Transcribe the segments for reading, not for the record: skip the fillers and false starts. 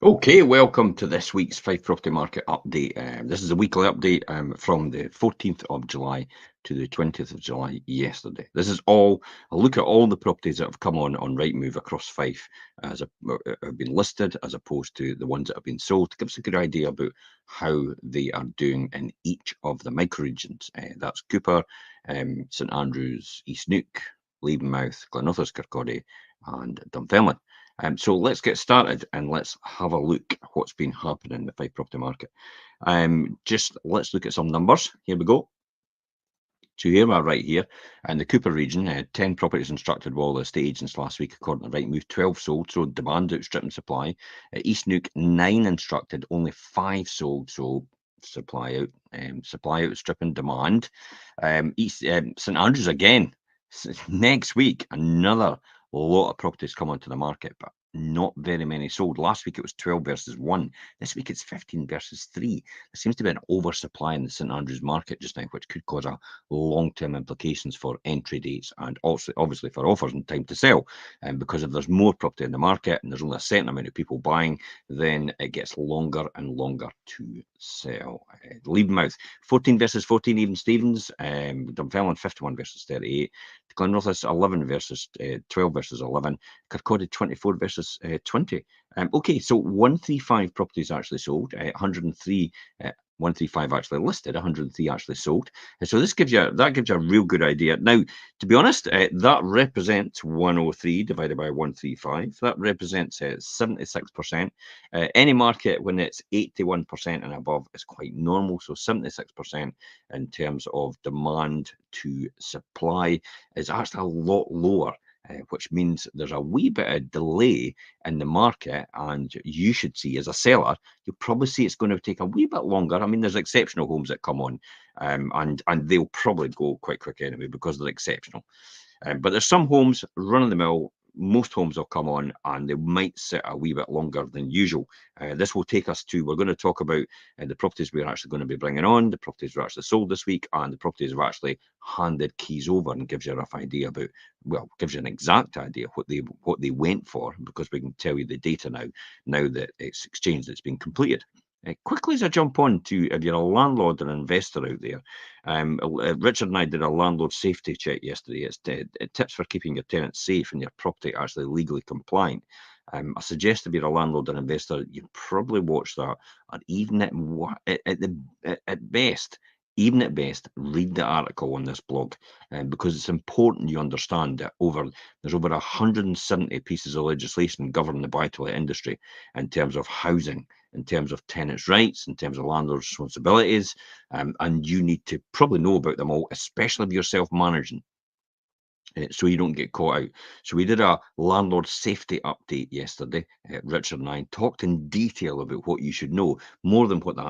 Okay, welcome to this week's Fife Property Market Update. This is a weekly update from the 14th of July to the 20th of July yesterday. This is all a look at all the properties that have come on Rightmove across Fife have been listed as opposed to the ones that have been sold to give us a good idea about how they are doing in each of the microregions. That's Cooper, St Andrews, East Neuk, Leavenmouth, Glenorchy, Kirkcaldy and Dunfermline. So let's get started and let's have a look at what's been happening in the Fife property market. Just let's look at some numbers. Here we go. So here we are right here in the Cooper region, 10 properties instructed by all the estate agents last week, according to Rightmove, 12 sold, so demand outstripping supply. East Neuk, 9 instructed, only 5 sold, so supply outstripping demand. St Andrews again, next week, another lot of properties come onto the market, but not very many sold. Last week it was 12 versus 1. This week it's 15 versus 3. There seems to be an oversupply in the St Andrews market just now, which could cause long-term implications for entry dates and also obviously for offers and time to sell. Because if there's more property in the market and there's only a certain amount of people buying, then it gets longer and longer to sell. Leavenmouth, 14 versus 14 even Stevens. Dunfermline, 51 versus 38. Glenorchy, 11 versus 12 versus 11. Kirkcaldy, 24 versus 20. Okay, so 135 properties actually sold, 103 135 actually listed, 103 actually sold. So this gives you a real good idea. Now, to be honest, that represents 103 divided by 135. That represents 76%. Any market when it's 81% and above is quite normal. So 76% in terms of demand to supply is actually a lot lower. Which means there's a wee bit of delay in the market, and you should see as a seller, you'll probably see it's going to take a wee bit longer. I mean, there's exceptional homes that come on, and they'll probably go quite quick anyway because they're exceptional. But there's some homes run of the mill. Most homes will come on and they might sit a wee bit longer than usual. This will take us to, we're going to talk about the properties we're actually going to be bringing on, the properties were actually sold this week, and the properties have actually handed keys over, and gives you a rough idea about, well, gives you an exact idea what they went for, because we can tell you the data now that it's exchanged, it's been completed. Quickly as I jump on to, if you're a landlord or investor out there, Richard and I did a landlord safety check yesterday. It's tips for keeping your tenants safe and your property actually legally compliant. I suggest if you're a landlord or investor, you probably watch that, and even at best, even at best, read the article on this blog, because it's important you understand that there's over 170 pieces of legislation governing the buy-to-let industry in terms of housing, in terms of tenants' rights, in terms of landlords' responsibilities, and you need to probably know about them all, especially if you're self-managing, so you don't get caught out. So we did a landlord safety update yesterday. Richard and I talked in detail about what you should know, more than what the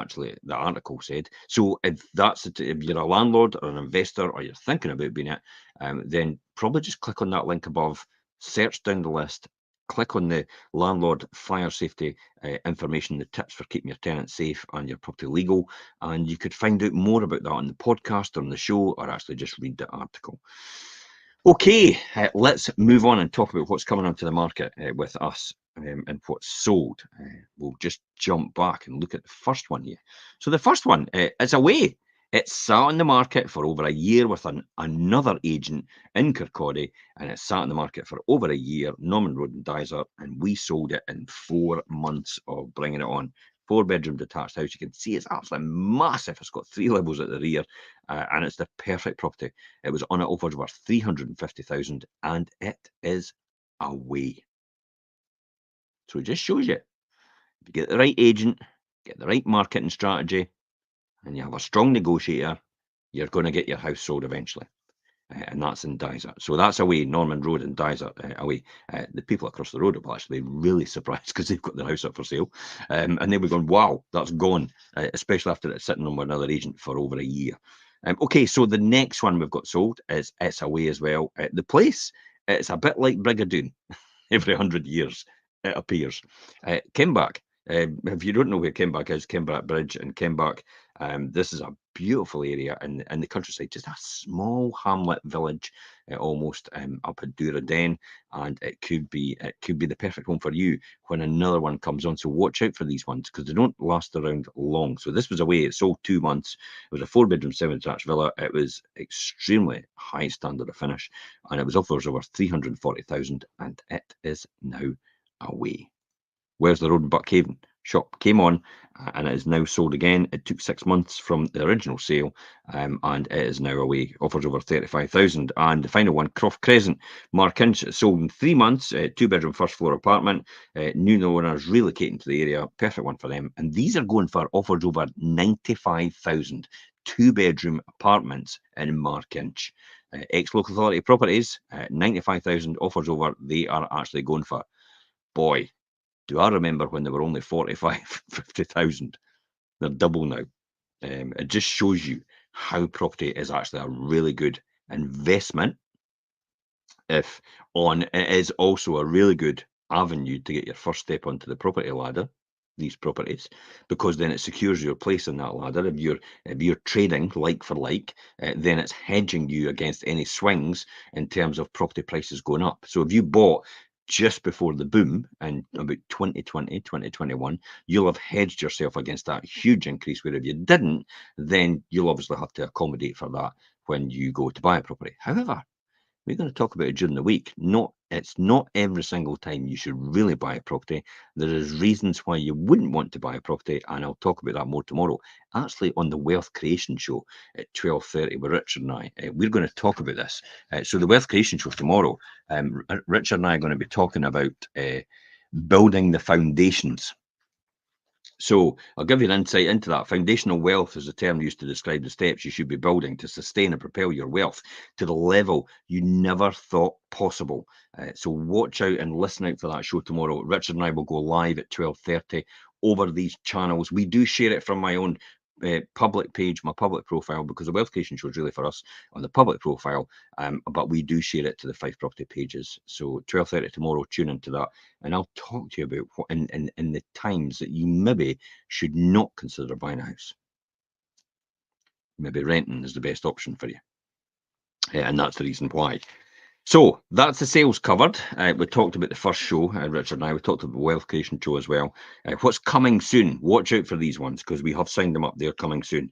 article said. So if you're a landlord or an investor or you're thinking about being it, then probably just click on that link above, search down the list, click on the landlord fire safety information, the tips for keeping your tenants safe and your property legal, and you could find out more about that on the podcast or on the show, or actually just read the article. Okay, let's move on and talk about what's coming onto the market with us, and what's sold. We'll just jump back and look at the first one here. So the first one is away. It's sat on the market for over a year with another agent in Kirkcaldy, and it's sat on the market for over a year, Norman Road and Dyser, and we sold it in 4 months of bringing it on. 4-bedroom detached house. You can see it's absolutely massive. It's got 3 levels at the rear, and it's the perfect property. It was on at offers worth 350,000, and it is away. So it just shows you, if you get the right agent, get the right marketing strategy, and you have a strong negotiator, you're going to get your house sold eventually. And that's in Dyser. So that's away, Norman Road and Dyser away. The people across the road will actually be really surprised because they've got their house up for sale. And they'll be going, wow, that's gone, especially after it's sitting on with another agent for over a year. Okay, so the next one we've got sold is It's Away as well. The place, it's a bit like Brigadoon. Every 100 years it appears. Kenbach. If you don't know where Kenbach is, Kenbach Bridge and Kenbach, This is a beautiful area in the countryside, just a small hamlet village, almost up at Duraden, and it could be the perfect home for you when another one comes on. So watch out for these ones because they don't last around long. So this was away. It sold 2 months. It was a 4-bedroom, 7-detached villa. It was extremely high standard of finish, and it was offers over 340,000, and it is now away. Where's the Road in Buckhaven? Shop came on, and it is now sold again. It took 6 months from the original sale, and it is now away. Offers over 35,000. And the final one, Croft Crescent, Markinch, sold in 3 months. 2-bedroom, first floor apartment. New owners relocating to the area. Perfect one for them. And these are going for offers over 95,000. 2-bedroom apartments in Markinch. Ex-local authority properties, 95,000 offers over. They are actually going for. Boy, do I remember when they were only 45, 50,000. They're double now. It just shows you how property is actually a really good investment. It is also a really good avenue to get your first step onto the property ladder, these properties, because then it secures your place in that ladder. If you're trading like for like, then it's hedging you against any swings in terms of property prices going up. So if you bought just before the boom in about 2020, 2021, you'll have hedged yourself against that huge increase, where if you didn't, then you'll obviously have to accommodate for that when you go to buy a property. However, we're going to talk about it during the week. It's not every single time you should really buy a property. There is reasons why you wouldn't want to buy a property, and I'll talk about that more tomorrow. Actually, on the Wealth Creation Show at 12:30 with Richard and I, we're going to talk about this. So the Wealth Creation Show tomorrow, Richard and I are going to be talking about building the foundations. So I'll give you an insight into that. Foundational wealth is a term used to describe the steps you should be building to sustain and propel your wealth to the level you never thought possible. So watch out and listen out for that show tomorrow. Richard and I will go live at 12:30 over these channels. We do share it from my own public page, my public profile, because the Wealth Creation Show is really for us on the public profile, but we do share it to the Fife Property pages. So 12:30 tomorrow, tune into that, and I'll talk to you about what in the times that you maybe should not consider buying a house. Maybe renting is the best option for you, and that's the reason why. So that's the sales covered. We talked about the first show, Richard and I. We talked about the Wealth Creation Show as well. What's coming soon? Watch out for these ones because we have signed them up. They're coming soon.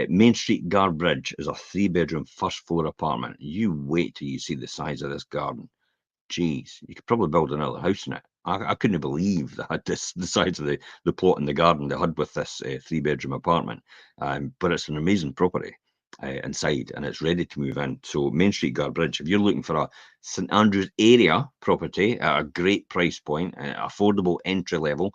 Main Street Garbridge is a 3-bedroom, first floor apartment. You wait till you see the size of this garden. Jeez, you could probably build another house in it. I couldn't believe they had the size of the plot in the garden they had with this 3-bedroom apartment. But it's an amazing property inside, and it's ready to move in. So Main Street Garbridge, if you're looking for a St Andrews area property at a great price point, affordable entry level,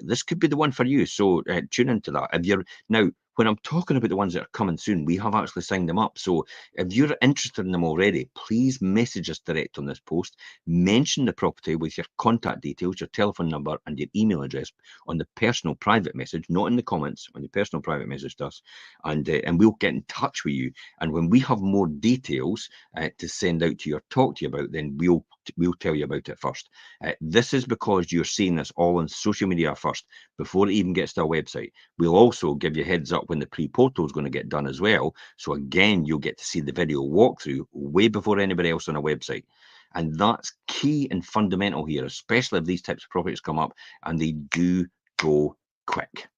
this could be the one for you. So tune into that. If you're now, when I'm talking about the ones that are coming soon, we have actually signed them up. So if you're interested in them already, please message us direct on this post. Mention the property with your contact details, your telephone number, and your email address on the personal private message, not in the comments, on the personal private message to us, and we'll get in touch with you. And when we have more details to send out to you or talk to you about, then we'll tell you about it first. This is because you're seeing this all on social media first, before it even gets to our website. We'll also give you heads up when the pre-portal is going to get done as well. So again, you'll get to see the video walkthrough way before anybody else on our website. And that's key and fundamental here, especially if these types of properties come up, and they do go quick.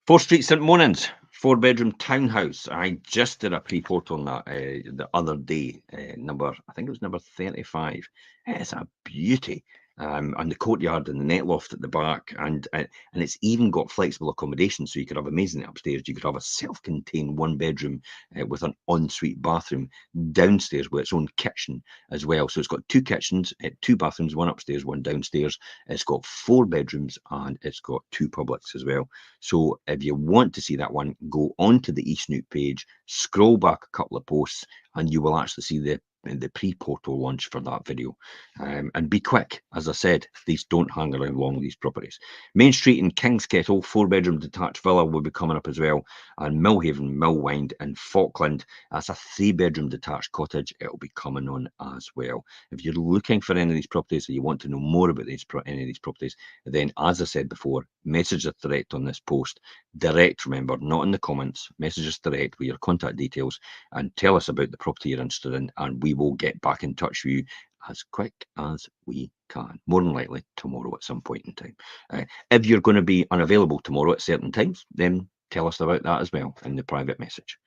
4th Street, St Monans, 4-bedroom townhouse. I just did a pre-portal on that the other day. I think it was number 35. It's a beauty. And the courtyard and the net loft at the back, and it's even got flexible accommodation, so you could have amazing upstairs. You could have a self-contained 1-bedroom with an ensuite bathroom downstairs with its own kitchen as well. So it's got 2 kitchens, 2 bathrooms, 1 upstairs, 1 downstairs. It's got 4 bedrooms, and it's got 2 publics as well. So if you want to see that one, go onto the eSnoop page, scroll back a couple of posts, and you will actually see pre-portal launch for that video. And be quick, as I said, these don't hang around long, these properties. Main Street in King's Kettle, 4-bedroom detached villa will be coming up as well. And Millhaven, Millwind and Falkland, that's a 3-bedroom detached cottage. It'll be coming on as well. If you're looking for any of these properties or you want to know more about any of these properties, then as I said before, message us direct on this post. Direct, remember, not in the comments. Message us direct with your contact details and tell us about the property you're interested in, and we will get back in touch with you as quick as we can. More than likely tomorrow at some point in time. If you're going to be unavailable tomorrow at certain times, then tell us about that as well in the private message.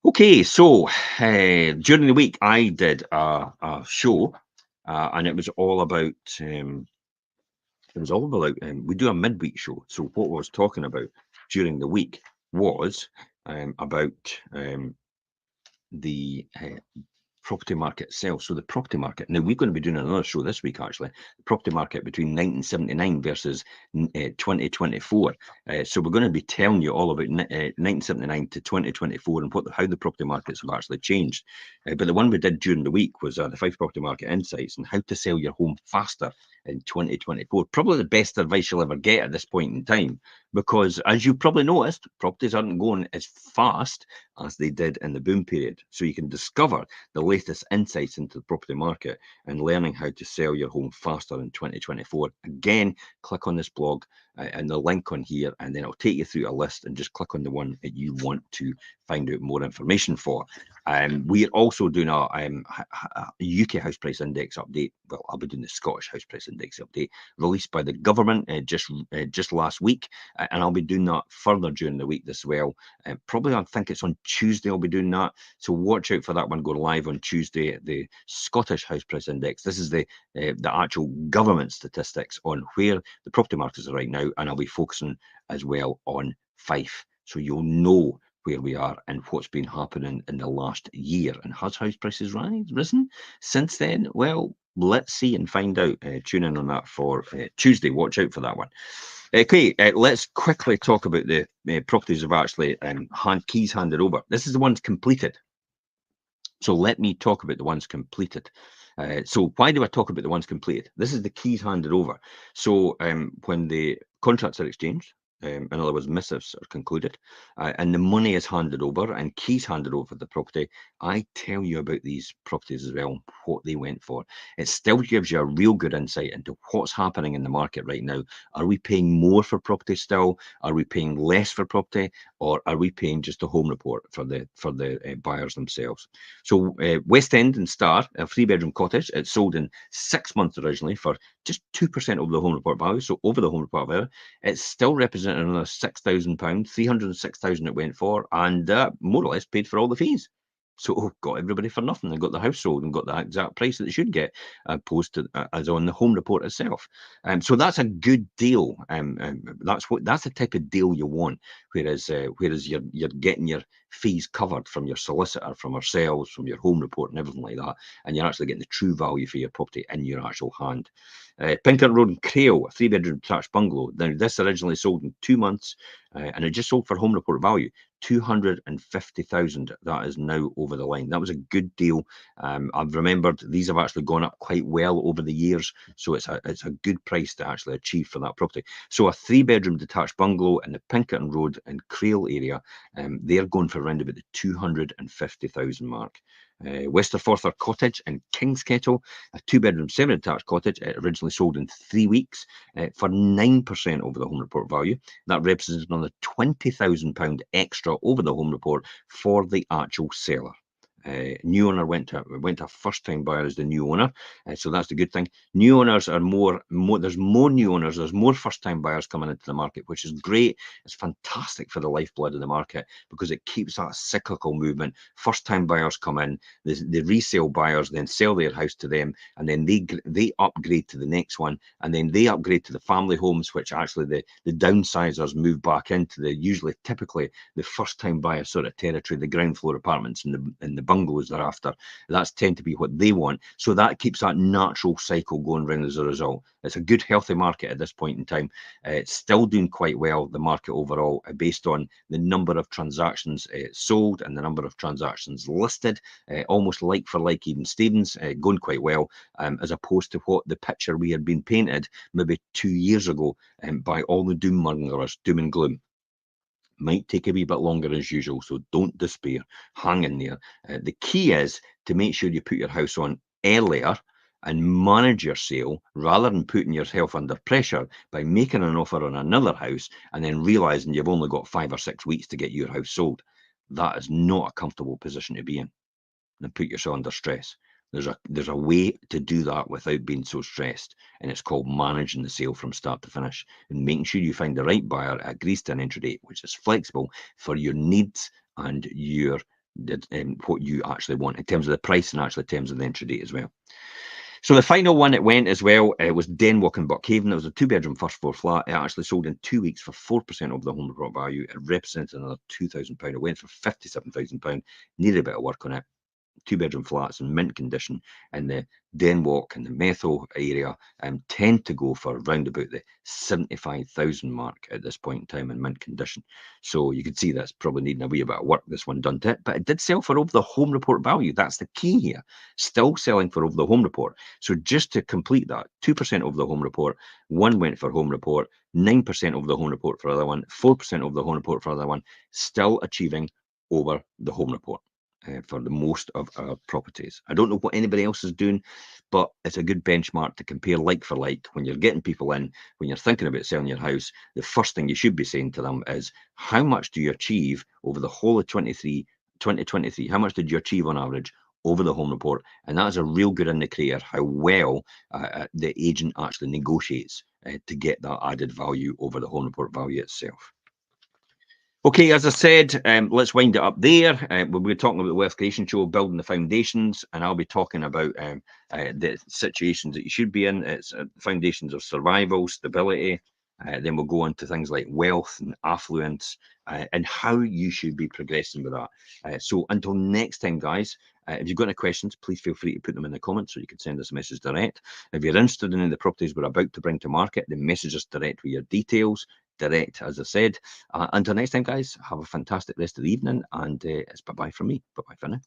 Okay, so during the week I did a show, and it was all about we do a midweek show. So what I was talking about during the week was about the property market itself. So the property market. Now we're going to be doing another show this week, actually. The property market between 1979 versus 2024. So we're going to be telling you all about 1979 to 2024 and how the property markets have actually changed. But the one we did during the week was the Fife Property Market Insights and how to sell your home faster in 2024. Probably the best advice you'll ever get at this point in time, because as you probably noticed, properties aren't going as fast as they did in the boom period. So you can discover the latest insights into the property market and learning how to sell your home faster in 2024. Again, click on this blog and the link on here, and then it'll take you through a list, and just click on the one that you want to find out more information for. We're also doing a UK house price index update. Well, I'll be doing the Scottish house price index update released by the government just last week, and I'll be doing that further during the week as well. Probably I think it's on Tuesday I'll be doing that, so watch out for that one going live on Tuesday. The Scottish house price index. This is the actual government statistics on where the property markets are right now, and I'll be focusing as well on Fife, so you'll know where we are and what's been happening in the last year. And has house prices risen since then? Well, let's see and find out. Tune in on that for Tuesday. Watch out for that one. Okay, let's quickly talk about the properties of actually keys handed over. This is the ones completed. So let me talk about the ones completed. So why do I talk about the ones completed? This is the keys handed over. So when the contracts are exchanged, in other words, missives are concluded, and the money is handed over and keys handed over the property, I tell you about these properties as well, what they went for. It still gives you a real good insight into what's happening in the market right now. Are we paying more for property still? Are we paying less for property? Or are we paying just a home report for the buyers themselves? So West End and Star, a 3-bedroom cottage, it sold in 6 months originally for just 2% over the home report value. So over the home report value, it's still representing another £6,000, 306,000 it went for, and more or less paid for all the fees. So got everybody for nothing. They got the house sold and got the exact price that they should get, opposed to as on the home report itself. So that's a good deal. That's the type of deal you want. Whereas you're getting your fees covered from your solicitor, from ourselves, from your home report, and everything like that, and you're actually getting the true value for your property in your actual hand. Pinkerton Road in Crail, a 3-bedroom detached bungalow. Now this originally sold in 2 months, and it just sold for home report value. 250,000. That is now over the line. That was a good deal. I've remembered these have actually gone up quite well over the years, so it's a good price to actually achieve for that property. So a 3-bedroom detached bungalow in the Pinkerton Road and Crail area, they're going for around about the 250,000 mark. Westerforther Cottage in King's Kettle, a 2-bedroom 7-detached cottage. It originally sold in 3 weeks for 9% over the home report value. That represents another £20,000 extra over the home report for the actual seller. New owner went to a first-time buyer as the new owner, so that's the good thing. New owners are more. There's more new owners. There's more first-time buyers coming into the market, which is great. It's fantastic for the lifeblood of the market because it keeps that cyclical movement. First-time buyers come in, the resale buyers then sell their house to them, and then they upgrade to the next one, and then they upgrade to the family homes, which actually the downsizers move back into typically the first-time buyer sort of territory, the ground floor apartments and the bungalows they're after. That's tend to be what they want. So that keeps that natural cycle going round as a result. It's a good, healthy market at this point in time. It's still doing quite well, the market overall, based on the number of transactions sold and the number of transactions listed, almost like for like, even Stevens, going quite well, as opposed to what the picture we had been painted maybe 2 years ago by all the doom mongers, doom and gloom. Might take a wee bit longer as usual, so don't despair. Hang in there. The key is to make sure you put your house on earlier and manage your sale rather than putting yourself under pressure by making an offer on another house and then realizing you've only got 5 or 6 weeks to get your house sold. That is not a comfortable position to be in, and put yourself under stress. There's a way to do that without being so stressed, and it's called managing the sale from start to finish and making sure you find the right buyer that agrees to an entry date which is flexible for your needs and your what you actually want in terms of the price and actually in terms of the entry date as well. So the final one that went as well was Denwalk in Buckhaven. It was a 2-bedroom first floor flat. It actually sold in 2 weeks for 4% of the home report value. It represented another £2,000. It went for £57,000. Needed a bit of work on it. 2-bedroom flats in mint condition in the Denwalk and the Methil area tend to go for around about the 75,000 mark at this point in time in mint condition. So you can see that's probably needing a wee bit of work, this one done to it, but it did sell for over the home report value. That's the key here. Still selling for over the home report. So just to complete that, 2% of the home report, one went for home report, 9% of the home report for other one, 4% of the home report for other one, still achieving over the home report. For the most of our properties. I don't know what anybody else is doing, but it's a good benchmark to compare like for like. When you're getting people in, when you're thinking about selling your house, the first thing you should be saying to them is, how much do you achieve over the whole of 2023? How much did you achieve on average over the home report? And that is a real good indicator how well the agent actually negotiates to get that added value over the home report value itself. Okay, as I said, let's wind it up there. We'll be talking about the Wealth Creation Show, building the foundations, and I'll be talking about the situations that you should be in. It's foundations of survival, stability. Then we'll go on to things like wealth and affluence and how you should be progressing with that. So until next time, guys, if you've got any questions, please feel free to put them in the comments, so you can send us a message direct. If you're interested in the properties we're about to bring to market, then message us direct with your details. Direct, as I said. Until next time, guys, have a fantastic rest of the evening, and it's bye-bye from me. Bye-bye for now.